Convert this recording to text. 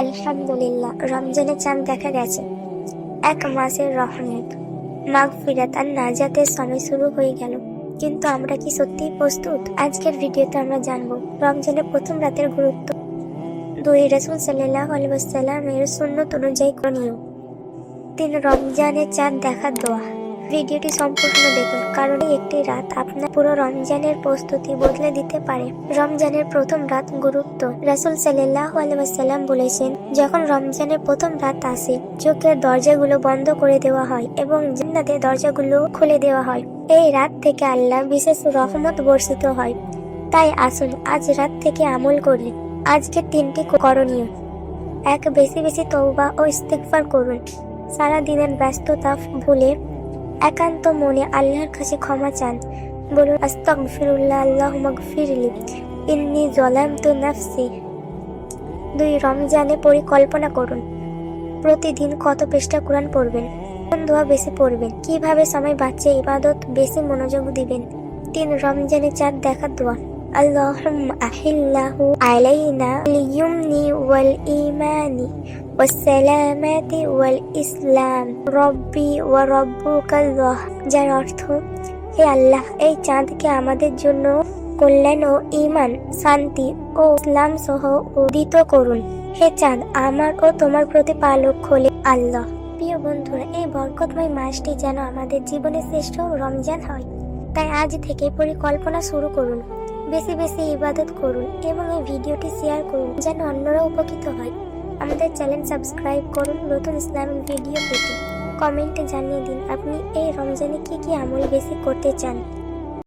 আলহামদুলিল্লাহ, রমজানের চাঁদ দেখা গেছে। এক মাসের রহমত, মাগফিরাত আর নাজাতের সময় শুরু হয়ে গেল। কিন্তু আমরা কি সত্যিই প্রস্তুত? আজকের ভিডিওতে আমরা জানবো রমজানের প্রথম রাতের গুরুত্ব, 2 রাসূল সাল্লাল্লাহু আলাইহি ওয়াসাল্লামের সুন্নত অনুযায়ী করণীয়, 3 রমজানের চাঁদ দেখার দোয়া। ভিডিওটি সম্পূর্ণ দেখুন, কারণ এই একটি রাত আপনার পুরো রমজানের প্রস্তুতি বদলে দিতে পারে। রমজানের প্রথম রাত গুরুত্ব। রাসূল সাল্লাল্লাহু আলাইহি ওয়াসাল্লাম বলেছেন, যখন রমজানের প্রথম রাত আসে, চোখের দরজাগুলো বন্ধ করে দেওয়া হয় এবং জান্নাতের দরজাগুলো খুলে দেওয়া হয়। এই রাত থেকে আল্লাহ বিশেষ রহমত বর্ষিত হয়। তাই আসুন আজ রাত থেকে আমল করি। আজকে 3টি করণীয়। 1, বেশি বেশি তওবা ও ইস্তিগফার করুন। সারা দিনের ব্যস্ততা ভুলে একান্ত মনে আল্লাহর কাছে ক্ষমা চান। বলুন, আস্তাগফিরুল্লাহ, আল্লাহুম্মা গফিরলি, ইন্নী যালামতু নাফসি। 2, রমজানে পরিকল্পনা করুন। প্রতিদিন কত পৃষ্ঠা কোরআন পড়বেন, কোন দোয়া বেশি পড়বেন, কিভাবে সময় বাঁচিয়ে ইবাদত বেশি মনোযোগ দিবেন। 3, রমজানে চাঁদ দেখার দোয়া। আল্লাহুম্মা আহিল্লাহু আলাইনা লিয়ুমনি ওয়াল ঈমানি ওয়াসসালামাতি ওয়াল ইসলাম রব্বি ওয়া রব্বুকাল্লাহ, যার অর্থ, হে আল্লাহ, এই চাঁদকে আমাদের জন্য কল্যাণ ও ঈমান, শান্তি ও ইসলাম সহ উদিত করুন। হে চাঁদ, আমার ও তোমার প্রতিপালক হলে আল্লাহ। প্রিয় বন্ধুরা, এই বরকতময় মাসটি যেন আমাদের জীবনের শ্রেষ্ঠ রমজান হয়। তাই আজ থেকে পরিকল্পনা শুরু করুন, বেশি বেশি ইবাদত করুন এবং এই ভিডিওটি শেয়ার করুন যেন অন্যরা উপকৃত হয়। আমাদের চ্যানেল সাবস্ক্রাইব করুন নতুন ইসলামিক ভিডিও পেতে। কমেন্টে জানিয়ে দিন আপনি এই রমজানে কি কি আমল বেশি করতে চান।